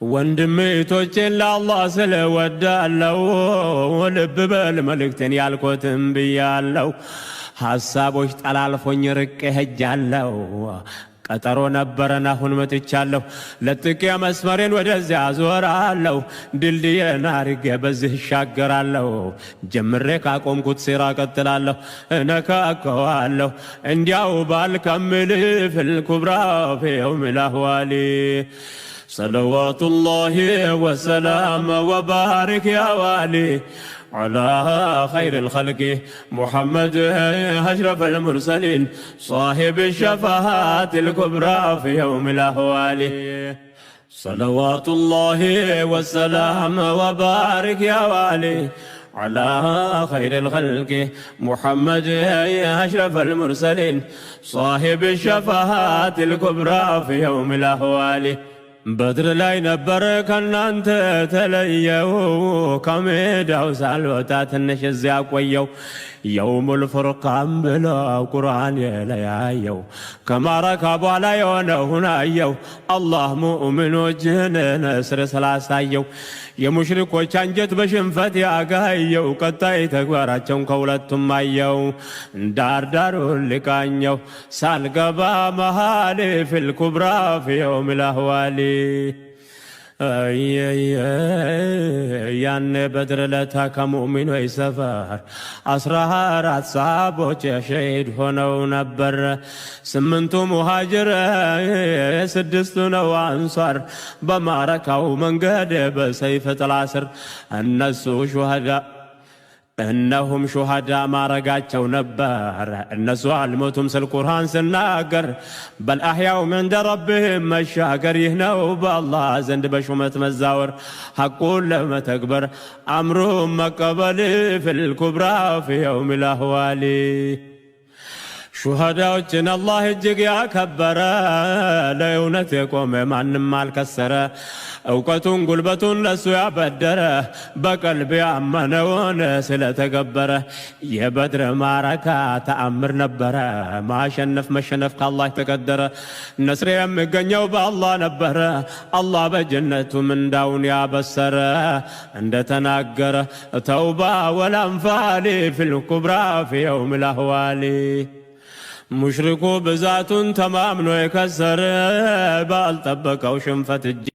ወንድሜቶቼን ለአላህ ስለወዳለው ልብ በል መልእክቴን ያልኩትን ብያለው። ሐሳቦች ጠላልፎኝ ርቄ ሄጃለሁ። ቀጠሮ ነበረን አሁን መጥቻለሁ። ለጥቄ መስመሬን ወደዚያ አዞራለሁ። ድልድዬን አርጌ በዚህ እሻገራለሁ። ጀምሬ ካቆምኩት ሲራ ቀጥላለሁ። እነካከዋለሁ እንዲያው ባልከምል ፊልኩብራ ፊ የውም ልአህዋሊ صلوات الله وسلام وبارك يا والي على خير الخلق محمد أشرف المرسلين صاحب الشفاعات الكبرى في يوم الأهوال صلوات الله وسلام وبارك يا والي على خير الخلق محمد أشرف المرسلين صاحب الشفاعات الكبرى في يوم الأهوال بدر ላይ ነበር ከናንተ ተለየው ከሜዳው ሳልወጣ ትንሽ እዚያ ቆየው የውሙል ፍርቃን ብሎ ቁርአን የለያየው ከማረካ በኋላ የሆነውን አየው አላህ ሙእሚኖችን ነስር ስላሳየው የሙሽሪኮች አንጀት በሽንፈት ያጋየው ቀጣይ ተግባራቸውን ከሁለቱም አየው ዳርዳሩን ልቃኘው ሳልገባ መሃል ፊልኩብራ ፊ የውም ልአህዋሊ ያኔ በድር ለታ ከሙእሚኖች ሰፈር 14 ሰሃቦች ሸሂድ ሆነው ነበር። 8ቱ ሙሃጅር 6ቱ ነው አንሷር በማረካው መንገድ በሰይፍ ጥላ ስር እነሁም ሹሃዳ ማረጋቸው ነበር። እነሱ አልሞቱም ስል ቁርአን ስናገር በልአሕያው ዕንደ ረቢህም መሻገር ይህ ነው በአላህ ዘንድ በሹመት መዛወር ሐቁን ለመተግበር አምሩን መቀበል ፊልኩብራ ፊ የውም ልአህዋሊ ሹሃዳዎችን አላህ እጅግ ያከበረ ለእውነት የቆመ ማንም አልከሰረ እውቀቱን ጉልበቱን ለሱ ያበደረ በቀልብ ያመነውን ስለተገበረ የበድር ማረካ ተአምር ነበረ ማሸነፍ መሸነፍ ከአላህ ተቀደረ ነስር የሚገኘው በአላህ ነበረ አላህ በጀነቱ ምንዳውን ያበሰረ እንደተናገረ ተውባ ወልአንፋል ፊልኩብራ ፊ የውም ልአህዋሊ ሙሽሪኩ ብዛቱን ተማምኖ የከሰረ ባልጠበቀው ሽንፈት